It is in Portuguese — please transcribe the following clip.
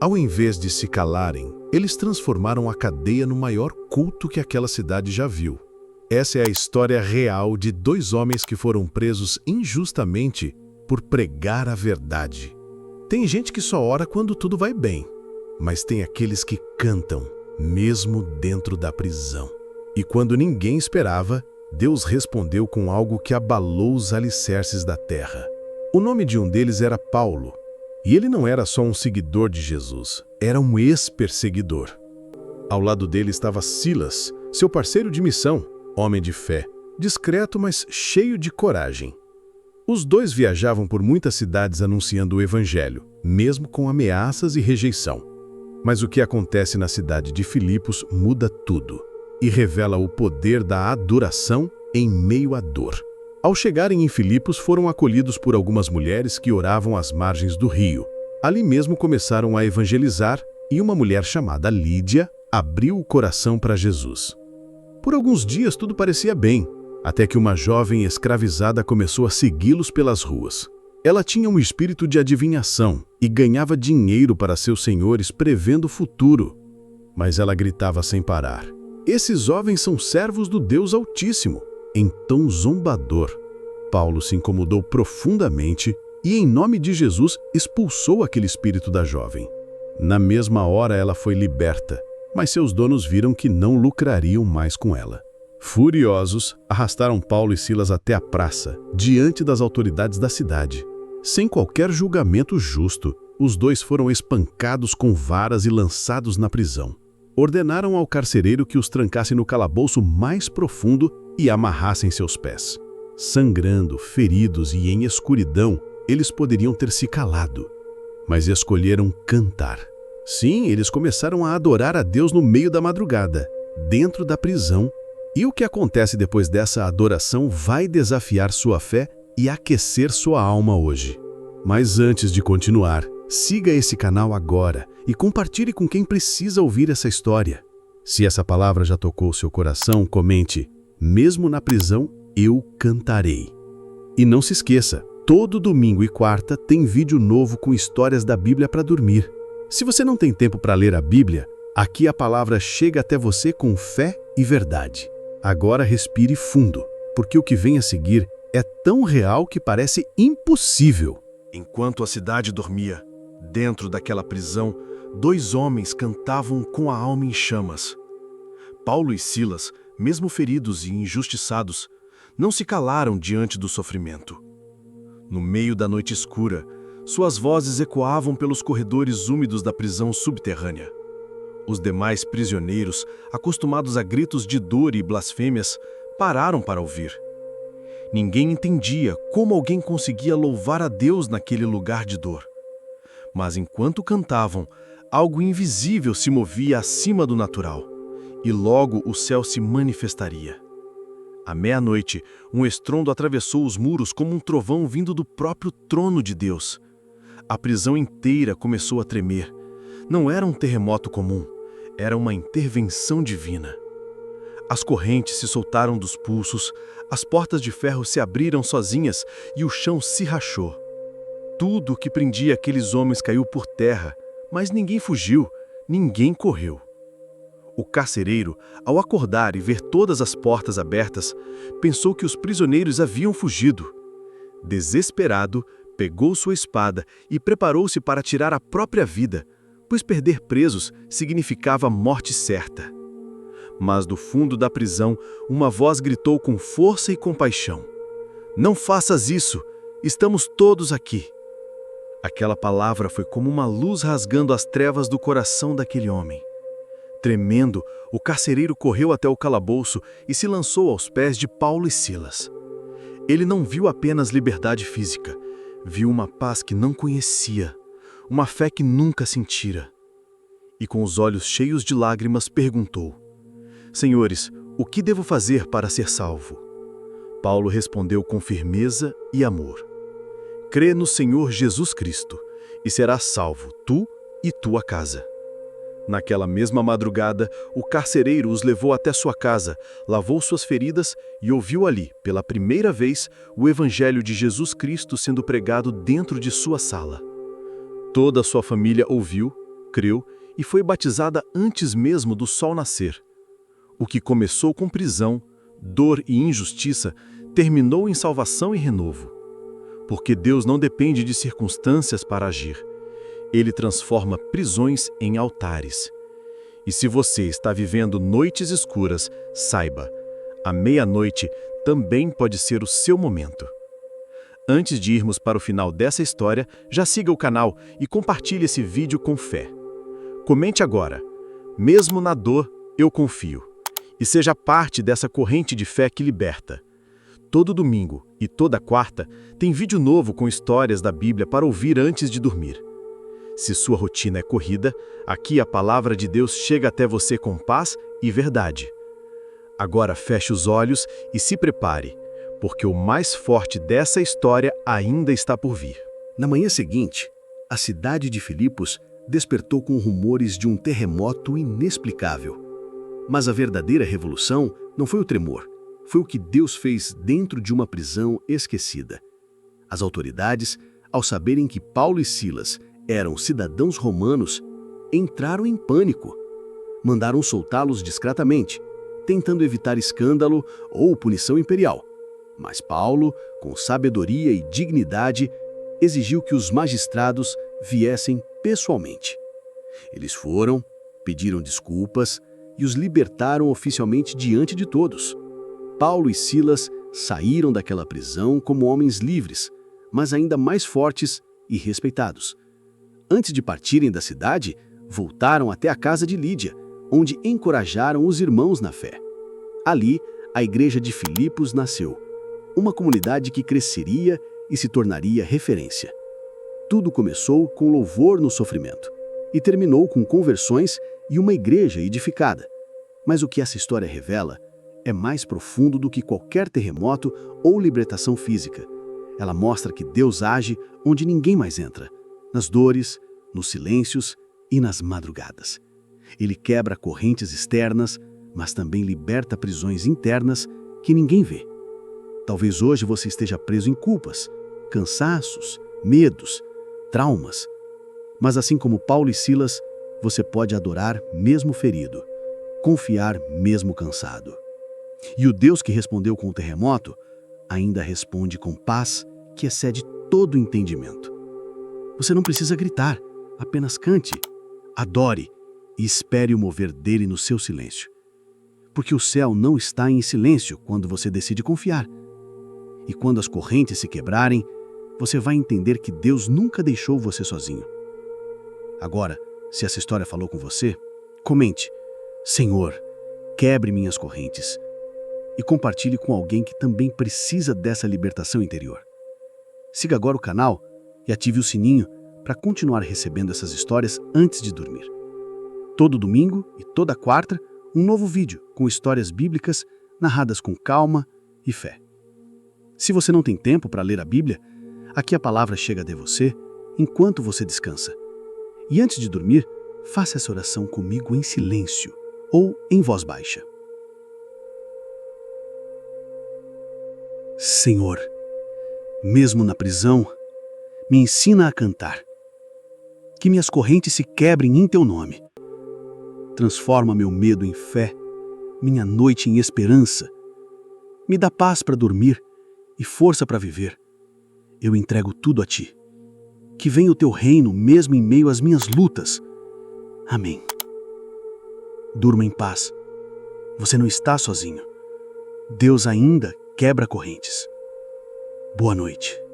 Ao invés de se calarem, eles transformaram a cadeia no maior culto que aquela cidade já viu. Essa é a história real de dois homens que foram presos injustamente por pregar a verdade. Tem gente que só ora quando tudo vai bem, mas tem aqueles que cantam, mesmo dentro da prisão. E quando ninguém esperava, Deus respondeu com algo que abalou os alicerces da terra. O nome de um deles era Paulo, e ele não era só um seguidor de Jesus, era um ex-perseguidor. Ao lado dele estava Silas, seu parceiro de missão, homem de fé, discreto, mas cheio de coragem. Os dois viajavam por muitas cidades anunciando o evangelho, mesmo com ameaças e rejeição. Mas o que acontece na cidade de Filipos muda tudo e revela o poder da adoração em meio à dor. Ao chegarem em Filipos, foram acolhidos por algumas mulheres que oravam às margens do rio. Ali mesmo começaram a evangelizar e uma mulher chamada Lídia abriu o coração para Jesus. Por alguns dias tudo parecia bem, até que uma jovem escravizada começou a segui-los pelas ruas. Ela tinha um espírito de adivinhação e ganhava dinheiro para seus senhores prevendo o futuro. Mas ela gritava sem parar: "Esses jovens são servos do Deus Altíssimo", em tom zombador. Paulo se incomodou profundamente e, em nome de Jesus, expulsou aquele espírito da jovem. Na mesma hora ela foi liberta, mas seus donos viram que não lucrariam mais com ela. Furiosos, arrastaram Paulo e Silas até a praça, diante das autoridades da cidade. Sem qualquer julgamento justo, os dois foram espancados com varas e lançados na prisão. Ordenaram ao carcereiro que os trancasse no calabouço mais profundo e amarrassem seus pés. Sangrando, feridos e em escuridão, eles poderiam ter se calado, mas escolheram cantar. Sim, eles começaram a adorar a Deus no meio da madrugada, dentro da prisão. E o que acontece depois dessa adoração vai desafiar sua fé e aquecer sua alma hoje. Mas antes de continuar, siga esse canal agora e compartilhe com quem precisa ouvir essa história. Se essa palavra já tocou seu coração, comente: "Mesmo na prisão, eu cantarei". E não se esqueça, todo domingo e quarta tem vídeo novo com histórias da Bíblia para dormir. Se você não tem tempo para ler a Bíblia, aqui a palavra chega até você com fé e verdade. Agora respire fundo, porque o que vem a seguir é tão real que parece impossível. Enquanto a cidade dormia, dentro daquela prisão, dois homens cantavam com a alma em chamas. Paulo e Silas, mesmo feridos e injustiçados, não se calaram diante do sofrimento. No meio da noite escura, suas vozes ecoavam pelos corredores úmidos da prisão subterrânea. Os demais prisioneiros, acostumados a gritos de dor e blasfêmias, pararam para ouvir. Ninguém entendia como alguém conseguia louvar a Deus naquele lugar de dor. Mas enquanto cantavam, algo invisível se movia acima do natural, e logo o céu se manifestaria. À meia-noite, um estrondo atravessou os muros como um trovão vindo do próprio trono de Deus. A prisão inteira começou a tremer. Não era um terremoto comum, era uma intervenção divina. As correntes se soltaram dos pulsos, as portas de ferro se abriram sozinhas e o chão se rachou. Tudo o que prendia aqueles homens caiu por terra, mas ninguém fugiu, ninguém correu. O carcereiro, ao acordar e ver todas as portas abertas, pensou que os prisioneiros haviam fugido. Desesperado, pegou sua espada e preparou-se para tirar a própria vida, pois perder presos significava morte certa. Mas do fundo da prisão, uma voz gritou com força e compaixão: "Não faças isso! Estamos todos aqui!" Aquela palavra foi como uma luz rasgando as trevas do coração daquele homem. Tremendo, o carcereiro correu até o calabouço e se lançou aos pés de Paulo e Silas. Ele não viu apenas liberdade física, viu uma paz que não conhecia, uma fé que nunca sentira. E com os olhos cheios de lágrimas perguntou: "Senhores, o que devo fazer para ser salvo?" Paulo respondeu com firmeza e amor: "Crê no Senhor Jesus Cristo, e serás salvo, tu e tua casa." Naquela mesma madrugada, o carcereiro os levou até sua casa, lavou suas feridas e ouviu ali, pela primeira vez, o Evangelho de Jesus Cristo sendo pregado dentro de sua sala. Toda a sua família ouviu creu e foi batizada antes mesmo do sol nascer. O que começou com prisão, dor e injustiça, terminou em salvação e renovo. Porque Deus não depende de circunstâncias para agir. Ele transforma prisões em altares. E se você está vivendo noites escuras, saiba, a meia-noite também pode ser o seu momento. Antes de irmos para o final dessa história, já siga o canal e compartilhe esse vídeo com fé. Comente agora, mesmo na dor, eu confio. E seja parte dessa corrente de fé que liberta. Todo domingo e toda quarta tem vídeo novo com histórias da Bíblia para ouvir antes de dormir. Se sua rotina é corrida, aqui a palavra de Deus chega até você com paz e verdade. Agora feche os olhos e se prepare, porque o mais forte dessa história ainda está por vir. Na manhã seguinte, a cidade de Filipos despertou com rumores de um terremoto inexplicável. Mas a verdadeira revolução não foi o tremor, foi o que Deus fez dentro de uma prisão esquecida. As autoridades, ao saberem que Paulo e Silas eram cidadãos romanos, entraram em pânico. Mandaram soltá-los discretamente, tentando evitar escândalo ou punição imperial. Mas Paulo, com sabedoria e dignidade, exigiu que os magistrados viessem pessoalmente. Eles foram, pediram desculpas e os libertaram oficialmente diante de todos. Paulo e Silas saíram daquela prisão como homens livres, mas ainda mais fortes e respeitados. Antes de partirem da cidade, voltaram até a casa de Lídia, onde encorajaram os irmãos na fé. Ali, a igreja de Filipos nasceu, uma comunidade que cresceria e se tornaria referência. Tudo começou com louvor no sofrimento e terminou com conversões e uma igreja edificada. Mas o que essa história revela é mais profundo do que qualquer terremoto ou libertação física. Ela mostra que Deus age onde ninguém mais entra, nas dores, nos silêncios e nas madrugadas. Ele quebra correntes externas, mas também liberta prisões internas que ninguém vê. Talvez hoje você esteja preso em culpas, cansaços, medos, traumas. Mas assim como Paulo e Silas, você pode adorar mesmo ferido, confiar mesmo cansado. E o Deus que respondeu com o terremoto ainda responde com paz que excede todo entendimento. Você não precisa gritar, apenas cante, adore e espere o mover dele no seu silêncio. Porque o céu não está em silêncio quando você decide confiar. E quando as correntes se quebrarem, você vai entender que Deus nunca deixou você sozinho. Agora, se essa história falou com você, comente: Senhor, quebre minhas correntes. E compartilhe com alguém que também precisa dessa libertação interior. Siga agora o canal e ative o sininho para continuar recebendo essas histórias antes de dormir. Todo domingo e toda quarta, um novo vídeo com histórias bíblicas narradas com calma e fé. Se você não tem tempo para ler a Bíblia, aqui a palavra chega até você enquanto você descansa. E antes de dormir, faça essa oração comigo em silêncio ou em voz baixa. Senhor, mesmo na prisão, me ensina a cantar. Que minhas correntes se quebrem em Teu nome. Transforma meu medo em fé, minha noite em esperança. Me dá paz para dormir e força para viver. Eu entrego tudo a Ti. Que venha o Teu reino mesmo em meio às minhas lutas. Amém. Durma em paz. Você não está sozinho. Deus ainda quebra correntes. Boa noite.